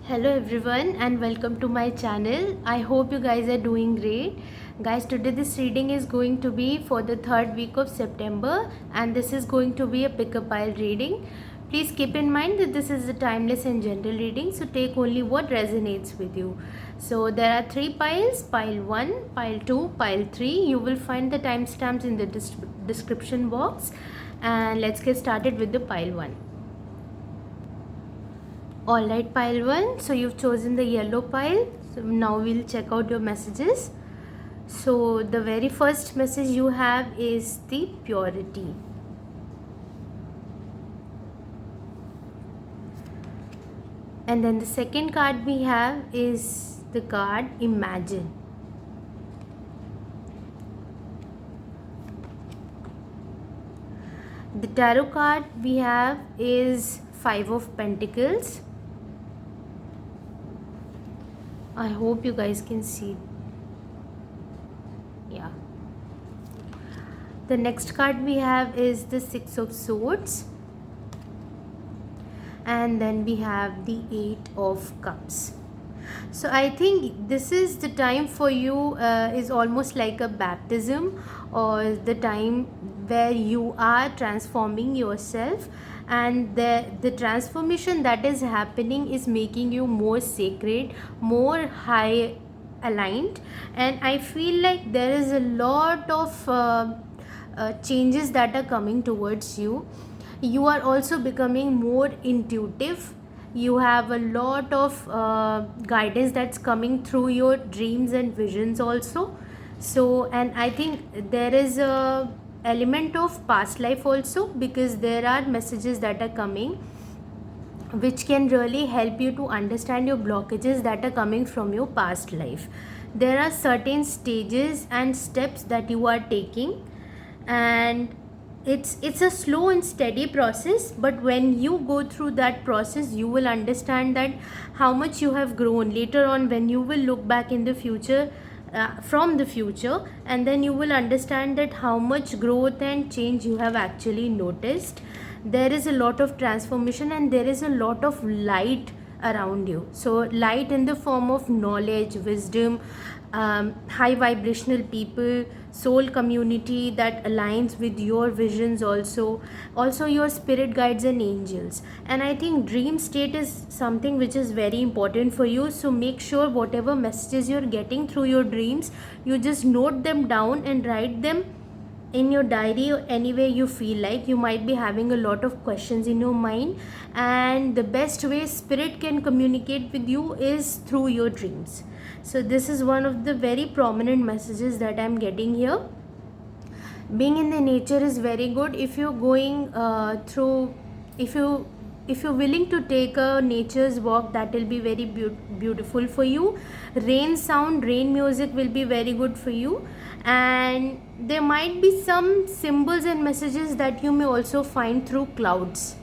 Hello everyone and welcome to my channel. I hope you guys are doing great. Guys, today this reading is going to be for the third week of September and this is going to be a pick a pile reading. Please keep in mind that this is a timeless and general reading, so take only what resonates with you. So there are three piles, pile 1, pile 2, pile 3. You will find the timestamps in the description box, and let's get started with the pile 1. Alright, pile 1, so you've chosen the yellow pile. So now we'll check out your messages. So the very first message you have is the purity. And then the second card we have is the card Imagine. The tarot card we have is Five of Pentacles. I hope you guys can see. Yeah. The next card we have is the Six of Swords. And then we have the Eight of Cups. So I think this is the time for you, is almost like a baptism, or the time where you are transforming yourself, and the transformation that is happening is making you more sacred, more high aligned. And I feel like there is a lot of changes that are coming towards you. You are also becoming more intuitive. You have a lot of guidance that's coming through your dreams and visions also. So, and I think there is a element of past life also, because there are messages that are coming which can really help you to understand your blockages that are coming from your past life. There are certain stages and steps that you are taking, and it's a slow and steady process, but when you go through that process you will understand that how much you have grown later on when you will look back in the future, from the future, and then you will understand that how much growth and change you have actually noticed. There is a lot of transformation and there is a lot of light around you. So light in the form of knowledge, wisdom, high vibrational people, soul community that aligns with your visions, also your spirit guides and angels. And I think dream state is something which is very important for you, so make sure whatever messages you're getting through your dreams, you just note them down and write them in your diary, or any way you feel like. You might be having a lot of questions in your mind, and the best way spirit can communicate with you is through your dreams. So this is one of the very prominent messages that I'm getting here. Being in the nature is very good. If you're going through, if you're willing to take a nature's walk, that will be very beautiful for you. Rain sound, rain music will be very good for you. And there might be some symbols and messages that you may also find through clouds.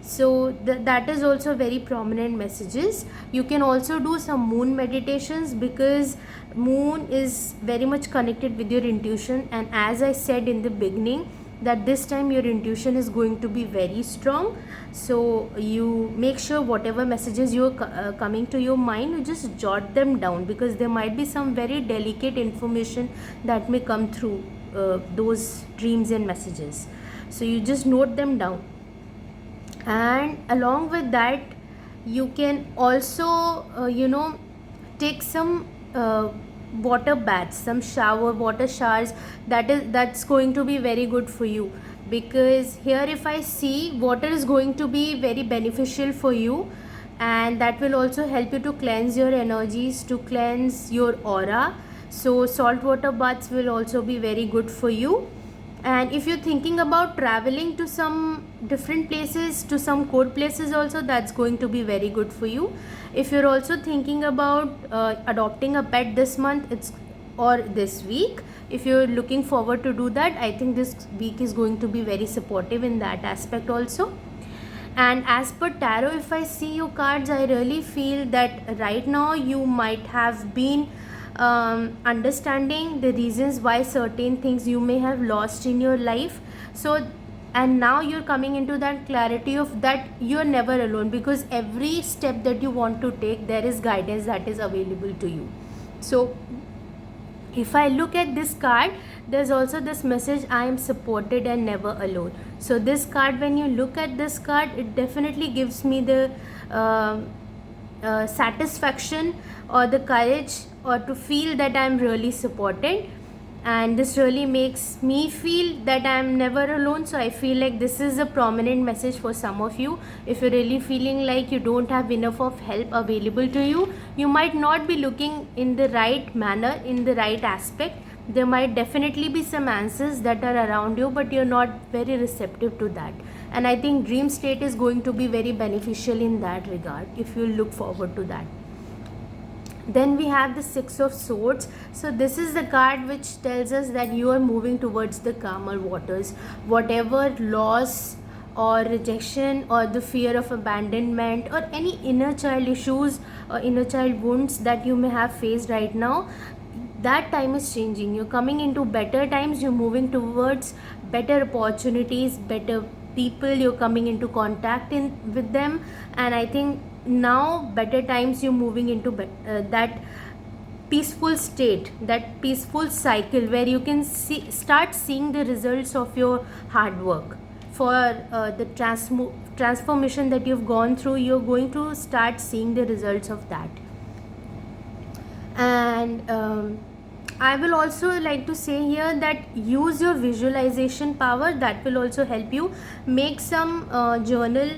So that is also very prominent messages. You can also do some moon meditations, because moon is very much connected with your intuition, and as I said in the beginning, that this time your intuition is going to be very strong. So you make sure whatever messages you are coming to your mind, you just jot them down, because there might be some very delicate information that may come through those dreams and messages. So you just note them down. And along with that, you can also take some water baths, some water showers. That's going to be very good for you, because here if I see, water is going to be very beneficial for you, and that will also help you to cleanse your energies, to cleanse your aura. So salt water baths will also be very good for you. And if you're thinking about traveling to some different places, to some cold places also, that's going to be very good for you. If you're also thinking about adopting a pet this month, or this week, if you're looking forward to do that, I think this week is going to be very supportive in that aspect also. And as per tarot, if I see your cards, I really feel that right now you might have been understanding the reasons why certain things you may have lost in your life. So and now you're coming into that clarity of that you're never alone, because every step that you want to take, there is guidance that is available to you. So if I look at this card, there's also this message, I am supported and never alone. So this card, when you look at this card, it definitely gives me the satisfaction or the courage or to feel that I'm really supported, and this really makes me feel that I'm never alone. So I feel like this is a prominent message for some of you. If you're really feeling like you don't have enough of help available to you, you might not be looking in the right manner, in the right aspect. There might definitely be some answers that are around you, but you're not very receptive to that. And I think dream state is going to be very beneficial in that regard if you look forward to that. Then we have the Six of Swords. So this is the card which tells us that you are moving towards the calmer waters. Whatever loss or rejection or the fear of abandonment or any inner child issues or inner child wounds that you may have faced right now, that time is changing. You're coming into better times. You're moving towards better opportunities, better people. You're coming into contact with them, and I think now better times, you're moving into that peaceful state, that peaceful cycle where you can start seeing the results of your hard work. For the transformation that you've gone through, you're going to start seeing the results of that. And I will also like to say here that use your visualization power. That will also help you make some journal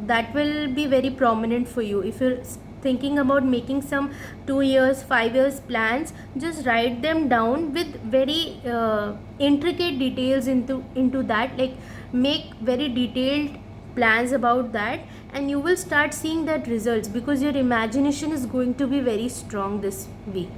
that will be very prominent for you. If you're thinking about making some 2 years 5 years plans, just write them down with very intricate details into that, like make very detailed plans about that, and you will start seeing that results, because your imagination is going to be very strong this week.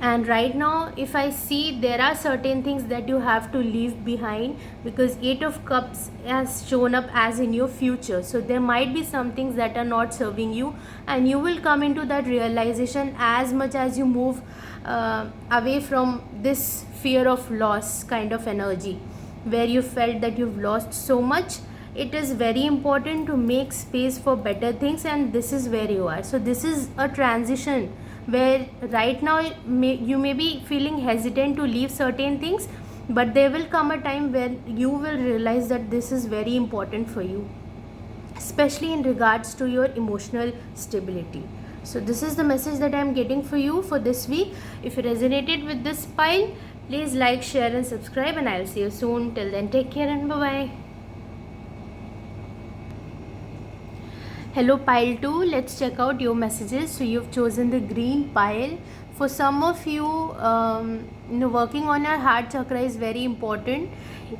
And right now, if I see, there are certain things that you have to leave behind, because Eight of Cups has shown up as in your future. So there might be some things that are not serving you, and you will come into that realization as much as you move away from this fear of loss kind of energy, where you felt that you've lost so much. It is very important to make space for better things, and this is where you are. So this is a transition where right now you may be feeling hesitant to leave certain things, but there will come a time when you will realize that this is very important for you, especially in regards to your emotional stability. So this is the message that I am getting for you for this week. If you resonated with this pile, please like, share and subscribe, and I'll see you soon. Till then, take care and bye bye. Hello pile 2, let's check out your messages. So you've chosen the green pile. For some of you, working on your heart chakra is very important.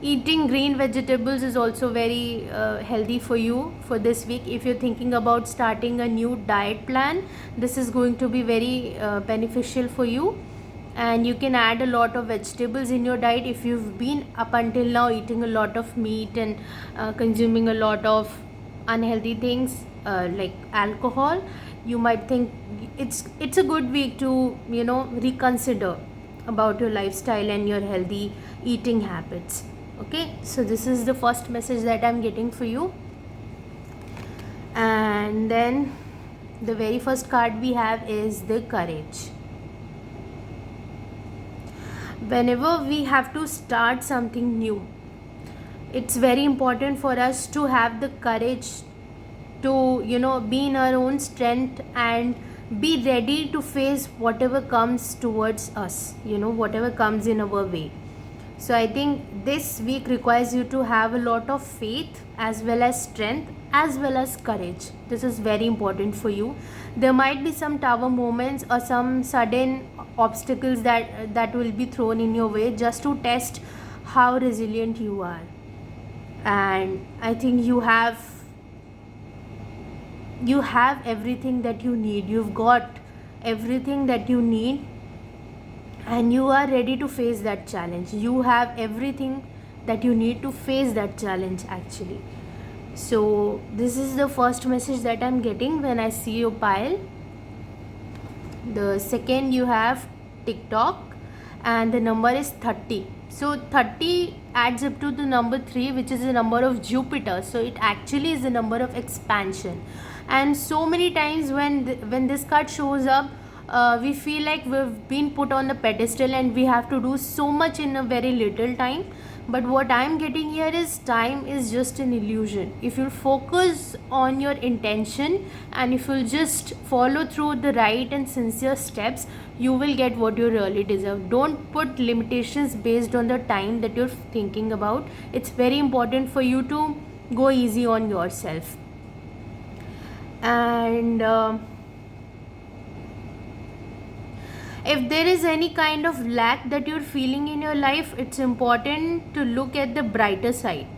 Eating green vegetables is also very healthy for you for this week. If you're thinking about starting a new diet plan, this is going to be very beneficial for you. And you can add a lot of vegetables in your diet. If you've been up until now eating a lot of meat and consuming a lot of unhealthy things like alcohol, you might think it's a good week to reconsider about your lifestyle and your healthy eating habits. Okay, so this is the first message that I'm getting for you. And then the very first card we have is the courage. Whenever we have to start something new, it's very important for us to have the courage to be in our own strength and be ready to face whatever comes towards us, whatever comes in our way. So I think this week requires you to have a lot of faith as well as strength as well as courage. This is very important for you. There might be some tower moments or some sudden obstacles that will be thrown in your way just to test how resilient you are. And I think you have everything that you need. You've got everything that you need, and you are ready to face that challenge. You have everything that you need to face that challenge actually. So this is the first message that I'm getting when I see your pile. The second, you have TikTok and the number is 30. So 30 adds up to the number 3, which is the number of Jupiter. So it actually is the number of expansion. And so many times when this card shows up, we feel like we've been put on the pedestal and we have to do so much in a very little time. But what I'm getting here is time is just an illusion. If you focus on your intention and if you'll just follow through the right and sincere steps, you will get what you really deserve. Don't put limitations based on the time that you're thinking about. It's very important for you to go easy on yourself. And if there is any kind of lack that you're feeling in your life, it's important to look at the brighter side.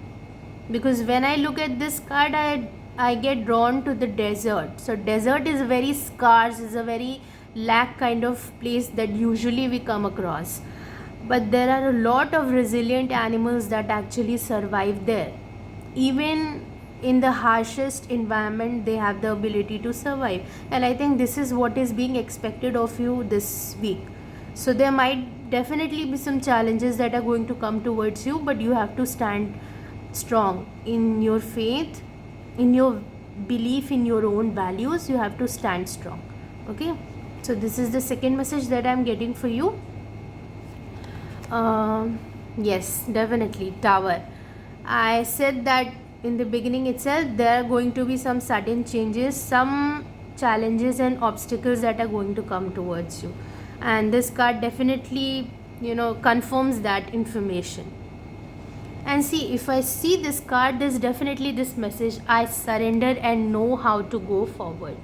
Because when I look at this card, I get drawn to the desert. So desert is very scarce, is a very lack kind of place that usually we come across. But there are a lot of resilient animals that actually survive there. Even in the harshest environment, they have the ability to survive. And I think this is what is being expected of you this week. So there might definitely be some challenges that are going to come towards you, but you have to stand strong in your faith, in your belief in your own values. You have to stand strong. Okay, so this is the second message that I'm getting for you. Yes, definitely Tower. I said that in the beginning itself, there are going to be some sudden changes, some challenges and obstacles that are going to come towards you, and this card definitely confirms that information. And see, if I see this card, there's definitely this message: I surrender and know how to go forward.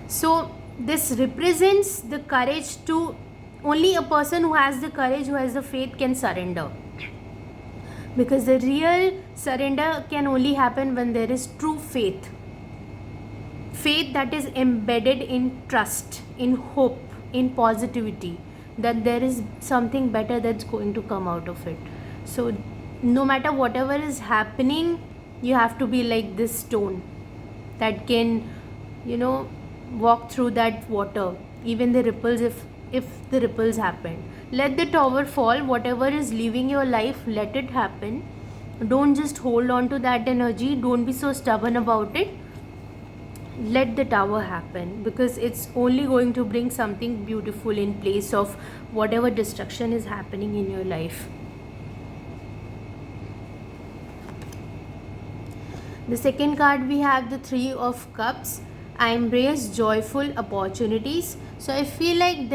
So this represents the courage to, only a person who has the courage, who has the faith, can surrender. Because the real surrender can only happen when there is true faith. Faith that is embedded in trust, in hope, in positivity, that there is something better that's going to come out of it. So no matter whatever is happening, you have to be like this stone that can, walk through that water, even the ripples, if the ripples happen. Let the tower fall. Whatever is leaving your life, let it happen. Don't just hold on to that energy. Don't be so stubborn about it. Let the tower happen, because it's only going to bring something beautiful in place of whatever destruction is happening in your life. The second card, we have the Three of Cups. I embrace joyful opportunities. So I feel like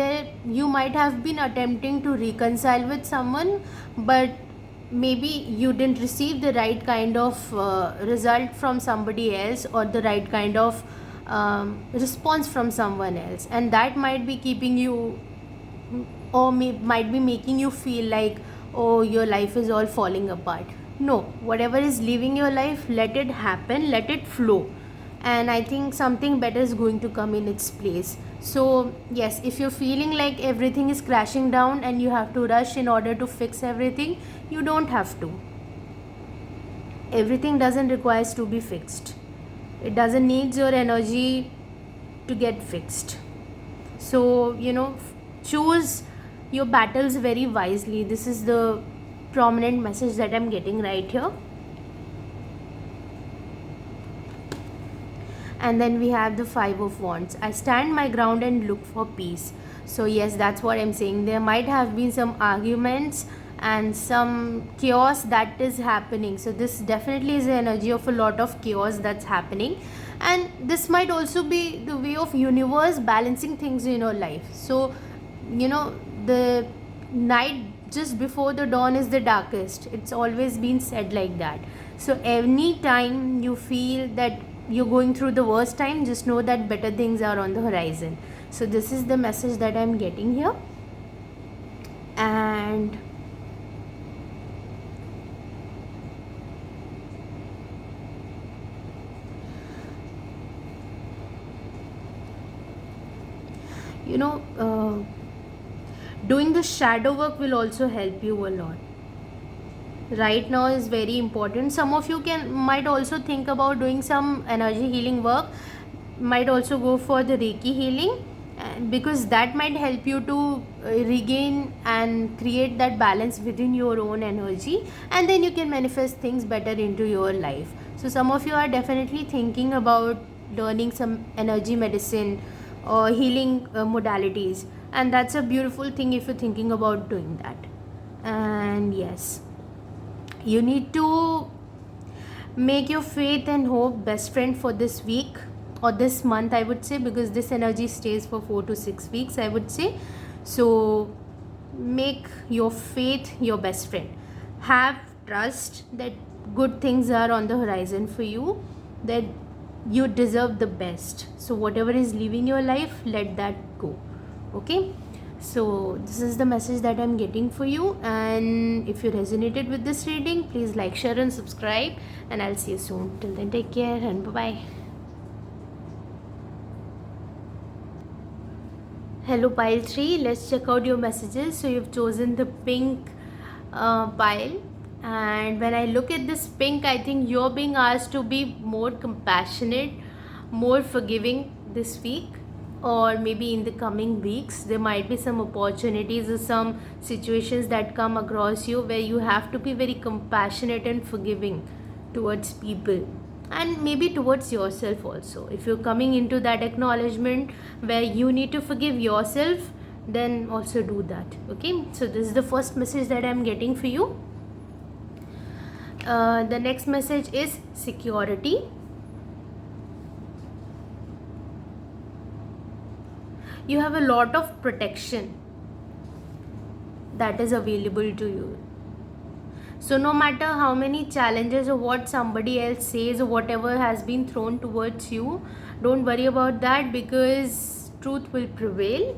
you might have been attempting to reconcile with someone, but maybe you didn't receive the right kind of result from somebody else, or the right kind of response from someone else, and that might be keeping you, or might be making you feel like, oh, your life is all falling apart. No, whatever is leaving your life, let it happen, let it flow, and I think something better is going to come in its place. So yes, if you're feeling like everything is crashing down and you have to rush in order to fix everything, you don't have to. Everything doesn't require to be fixed. It doesn't need your energy to get fixed. So choose your battles very wisely. This is the prominent message that I'm getting right here. And then we have the Five of Wands. I stand my ground and look for peace. So yes, that's what I'm saying. There might have been some arguments and some chaos that is happening. So this definitely is the energy of a lot of chaos that's happening, and this might also be the way of universe balancing things in your life. So the night just before the dawn is the darkest. It's always been said like that. So any time you feel that you're going through the worst time, just know that better things are on the horizon. So this is the message that I'm getting here. And doing the shadow work will also help you a lot. Right now is very important. Some of you might also think about doing some energy healing work, might also go for the Reiki healing, and because that might help you to regain and create that balance within your own energy, and then you can manifest things better into your life. So some of you are definitely thinking about learning some energy medicine or healing modalities, and that's a beautiful thing if you're thinking about doing that. And yes, you need to make your faith and hope best friend for this week or this month, I would say, because this energy stays for 4 to 6 weeks, I would say. So make your faith your best friend. Have trust that good things are on the horizon for you, that you deserve the best. So whatever is leaving your life, let that go. Okay, so this is the message that I'm getting for you, and if you resonated with this reading, please like, share and subscribe, and I'll see you soon. Till then, take care and bye bye. Hello pile 3, let's check out your messages. So you've chosen the pink pile, and when I look at this pink, I think you're being asked to be more compassionate, more forgiving this week, or maybe in the coming weeks. There might be some opportunities or some situations that come across you where you have to be very compassionate and forgiving towards people, and maybe towards yourself also. If you're coming into that acknowledgement where you need to forgive yourself, then also do that. Okay, so this is the first message that I'm getting for you. The next message is security. You have a lot of protection that is available to you. So no matter how many challenges or what somebody else says or whatever has been thrown towards you, don't worry about that, because truth will prevail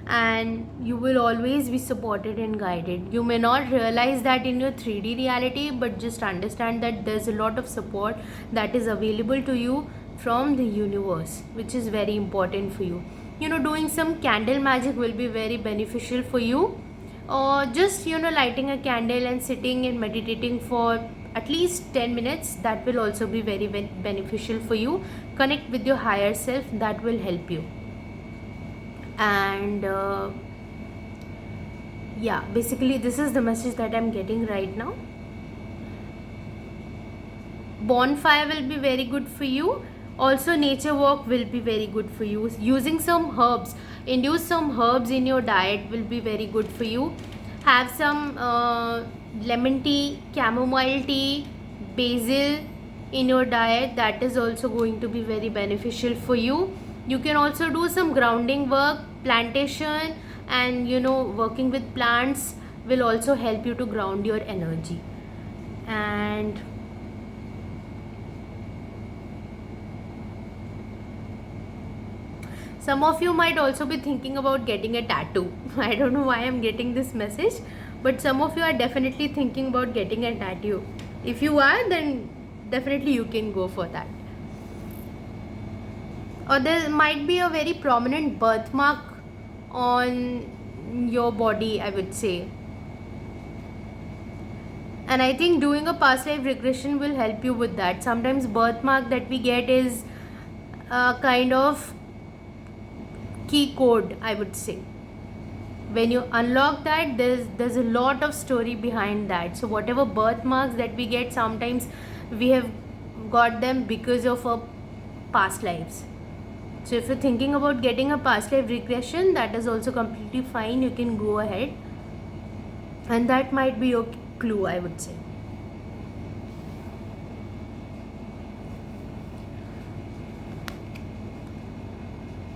and you will always be supported and guided. You may not realize that in your 3D reality, but just understand that there's a lot of support that is available to you from the universe, which is very important for you. Doing some candle magic will be very beneficial for you, or just lighting a candle and sitting and meditating for at least 10 minutes, that will also be very beneficial for you. Connect with your higher self, that will help you. And yeah, basically this is the message that I'm getting right now. Bonfire will be very good for you. Also nature walk will be very good for you. Using some herbs, induce some herbs in your diet will be very good for you. Have some lemon tea, chamomile tea, basil in your diet, that is also going to be very beneficial for you. You can also do some grounding work, plantation, and working with plants will also help you to ground your energy. And some of you might also be thinking about getting a tattoo. I don't know why I'm getting this message, but some of you are definitely thinking about getting a tattoo. If you are, then definitely you can go for that. Or there might be a very prominent birthmark on your body, I would say. And I think doing a past life regression will help you with that. Sometimes birthmark that we get is a kind of key code, I would say. When you unlock that, there's a lot of story behind that. So whatever birthmarks that we get, sometimes we have got them because of our past lives. So if you're thinking about getting a past life regression, that is also completely fine. You can go ahead, and that might be your clue, I would say.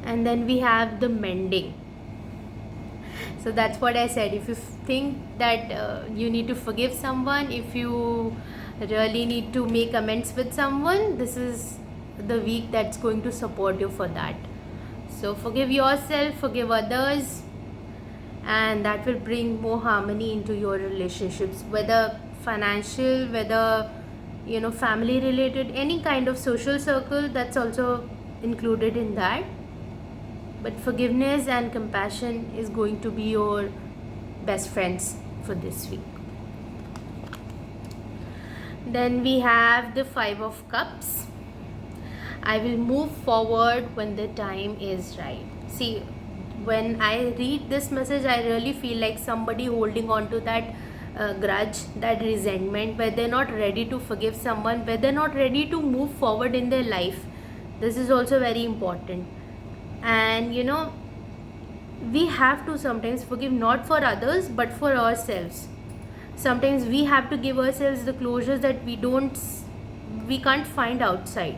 And then we have the mending. So that's what I said. If you think that you need to forgive someone, if you really need to make amends with someone, this is the week that's going to support you for that. So forgive yourself, forgive others, and that will bring more harmony into your relationships, whether financial, whether family related, any kind of social circle, that's also included in that. But forgiveness and compassion is going to be your best friends for this week. Then we have the 5 of Cups. I will move forward when the time is right. See, when I read this message, I really feel like somebody holding on to that grudge, that resentment, where they're not ready to forgive someone, where they're not ready to move forward in their life. This is also very important. And we have to sometimes forgive, not for others but for ourselves. Sometimes we have to give ourselves the closures that we can't find outside.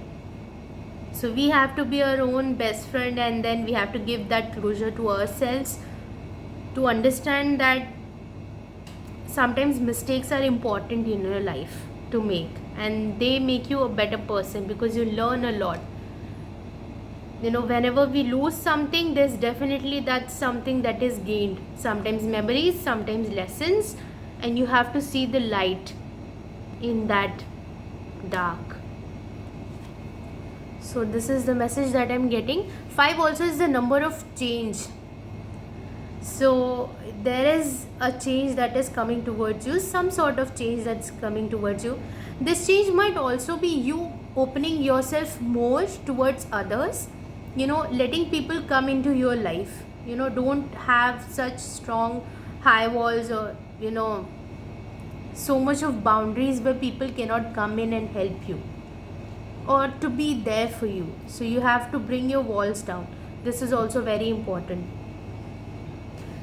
So we have to be our own best friend, and then we have to give that closure to ourselves, to understand that sometimes mistakes are important in your life to make, and they make you a better person because you learn a lot. Whenever we lose something, there's definitely that's something that is gained, sometimes memories, sometimes lessons, and you have to see the light in that dark. So this is the message that I'm getting. 5 also is the number of change. So there is a change that is coming towards you, some sort of change that's coming towards you. This change might also be you opening yourself more towards others, letting people come into your life. Don't have such strong high walls, or so much of boundaries where people cannot come in and help you or to be there for you. So you have to bring your walls down. This is also very important.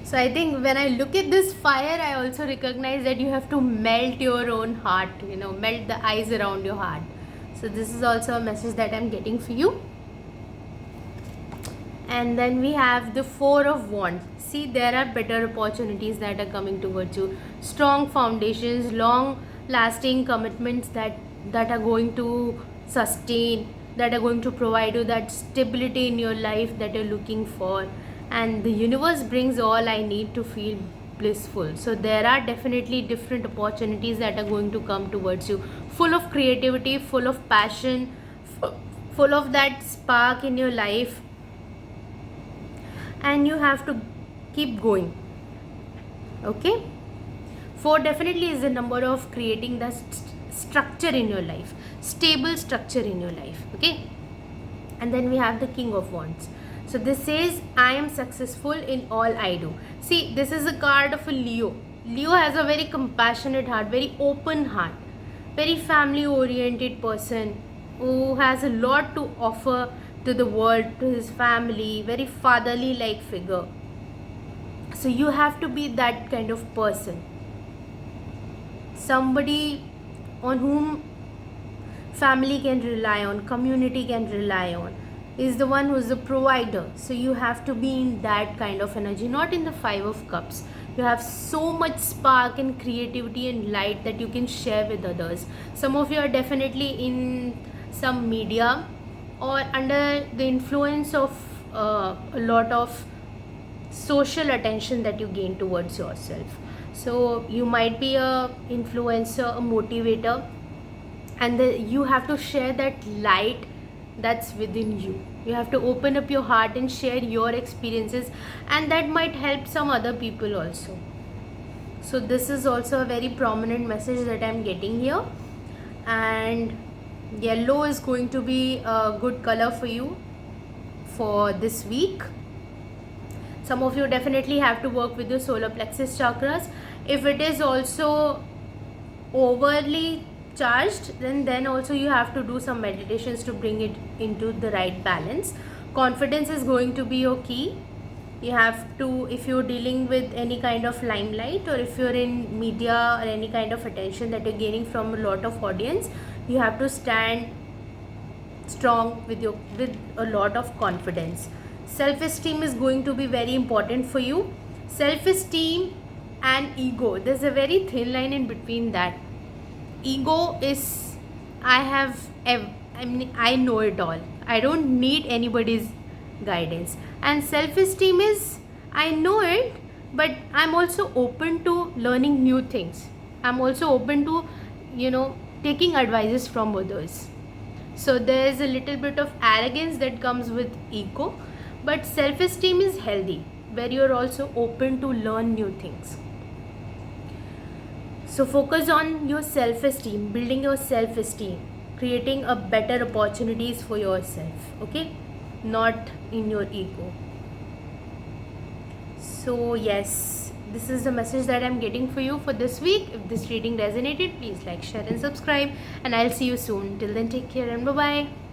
So I think when I look at this fire, I also recognize that you have to melt your own heart, melt the ice around your heart. So this is also a message that I'm getting for you. And then we have the 4 of Wands. See, there are better opportunities that are coming towards you. Strong foundations, long lasting commitments that are going to sustain, that are going to provide you that stability in your life that you're looking for. And the universe brings all I need to feel blissful. So there are definitely different opportunities that are going to come towards you, full of creativity, full of passion, full of that spark in your life. And you have to keep going. Okay, 4 definitely is the number of creating the structure in your life, stable structure in your life. Okay, and then we have the King of Wands. So this says, I am successful in all I do. See, this is a card of a Leo. Leo has a very compassionate heart, very open heart, very family oriented person who has a lot to offer to the world, to his family, very fatherly like figure. So you have to be that kind of person, somebody on whom family can rely on, community can rely on, is the one who's the provider. So you have to be in that kind of energy, not in the 5 of Cups. You have so much spark and creativity and light that you can share with others. Some of you are definitely in some media or under the influence of a lot of social attention that you gain towards yourself. So you might be a influencer, a motivator, and you have to share that light that's within you. You have to open up your heart and share your experiences, and that might help some other people also. So this is also a very prominent message that I'm getting here. And yellow is going to be a good color for you for this week. Some of you definitely have to work with your solar plexus chakras. If it is also overly charged, then also you have to do some meditations to bring it into the right balance. Confidence is going to be your key. You have to, if you're dealing with any kind of limelight, or if you're in media or any kind of attention that you're gaining from a lot of audience, you have to stand strong with a lot of confidence. Self-esteem is going to be very important for you. Self-esteem and ego, there's a very thin line in between that. Ego is, I know it all, I don't need anybody's guidance. And self-esteem is, I know it, but I'm also open to learning new things. I'm also open to taking advices from others. So there's a little bit of arrogance that comes with ego, but self-esteem is healthy, where you're also open to learn new things. So focus on your self-esteem, building your self-esteem, creating a better opportunities for yourself, okay? Not in your ego. So, yes, this is the message that I'm getting for you for this week. If this reading resonated, please like, share, and subscribe. And I'll see you soon. Till then, take care and bye bye.